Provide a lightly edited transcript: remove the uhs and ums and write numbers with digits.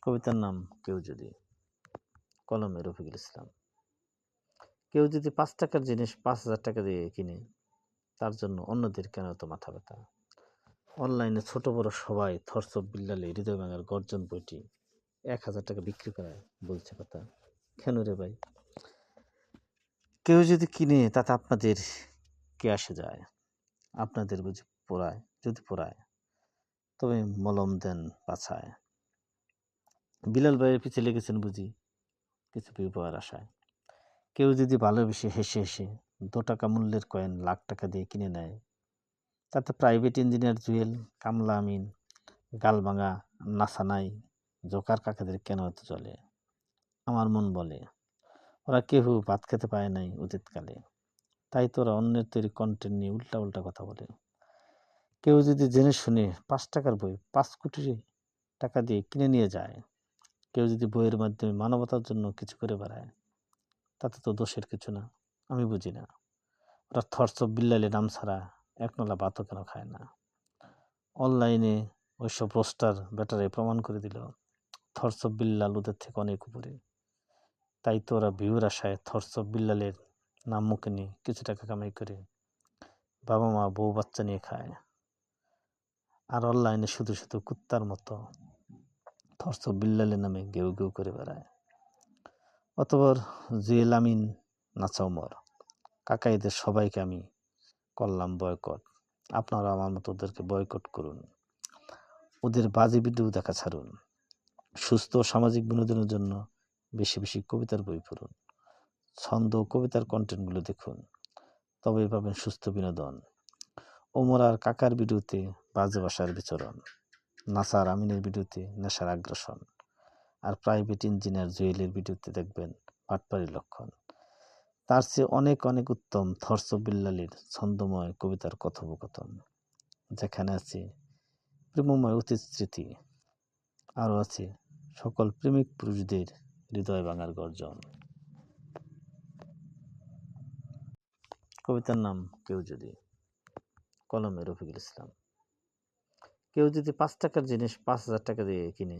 কবিতার নাম কেউ যদি, কলমে রফিকুল ইসলাম। কেউ যদি 5 টাকার জিনিস 5,000 টাকা দিয়ে কিনে, তার জন্য অন্যদের কেন এত মাথা ব্যথা? অনলাইনে ছোট বড় সবাই থরসব বিল্লালে হৃদয় ভাঙার গর্জন বইটি 1,000 টাকা বিক্রি করায় বলছে কথা। কেন রে ভাই? কেউ যদি কিনে তাতে আপনাদের কে আসে যায়? আপনাদের বুঝি পোড়ায়? যদি পোড়ায় তবে মলম দেন পাছায়। বিলাল ভাইয়ের পিছে লেগেছেন বুঝি কিছু বিপদের আশায়। কেউ যদি ভালোবেসে হেসে হেসে 2 টাকা মূল্যের কয়েন লাখ টাকা দিয়ে কিনে নেয়, তাতে প্রাইভেট ইঞ্জিনিয়ার জুয়েল, কামলা আমিন, গালভাঙা নাসানাই, জোকার কাকাদের কেন এত চলে? আমার মন বলে ওরা কেউ ভাত খেতে পায় নাই অতীতকালে, তাই তোরা অন্যের তৈরি কন্টেন্ট নিয়ে উল্টা উল্টা কথা বলে। কেউ যদি জেনে শুনে 5 টাকার বই 5 কোটি টাকা দিয়ে কিনে নিয়ে যায়, কেউ যদি বইয়ের মাধ্যমে মানবতার জন্য কিছু করে বেড়ায়, তাতে তো দোষের কিছু না। আমি বুঝি না ওরা থরসব বিল্লালে নাম ছাড়া একনলা ভাতও কেন খায় না। অনলাইনে ওইসব রোস্টার ব্যাটারে প্রমাণ করে দিল থরসব বিল্লাল ওদের থেকে অনেক উপরে। তাই তো ওরা ভিউর আশায় থরসব বিল্লালের নাম মুখে নিয়ে কিছু টাকা কামাই করে বাবা মা বউ বাচ্চা নিয়ে খায়। আর অনলাইনে শুধু শুধু কুত্তার মতো থরসব বিল্লালের নামে গেউ গেউ করে বেড়ায়। অতঃপর জুয়েল আমিন নাচাউমর কাকাইদের সবাইকে আমি করলাম বয়কট। আপনারা আমার মতো ওদেরকে বয়কট করুন, ওদের বাজে ভিডিও দেখা ছাড়ুন, সুস্থ সামাজিক বিনোদনের জন্য বেশি বেশি কবিতার বই পড়ুন, ছন্দ ও কবিতার কন্টেন্টগুলো দেখুন, তবেই পাবেন সুস্থ বিনোদন। ওমর আর কাকার ভিডিওতে বাজে ভাষার বিচরণ, নাসার আমিনের ভিডিওতে নেশার আগ্রাসন, আর প্রাইভেট ইঞ্জিনিয়ার জুয়েলের ভিডিওতে দেখবেন বাটপাড়ির লক্ষণ। তার চেয়ে অনেক অনেক উত্তম থরসব বিল্লালের ছন্দময় কবিতার কথোপকথন, যেখানে আছে প্রেমময় অতীত স্মৃতি, আরও আছে সকল প্রেমিক পুরুষদের হৃদয় ভাঙার গর্জন। কবিতার নাম কেউ যদি, কলমে রফিকুল ইসলাম। কেউ যদি 5 টাকার জিনিস 5,000 টাকা দিয়ে কিনে,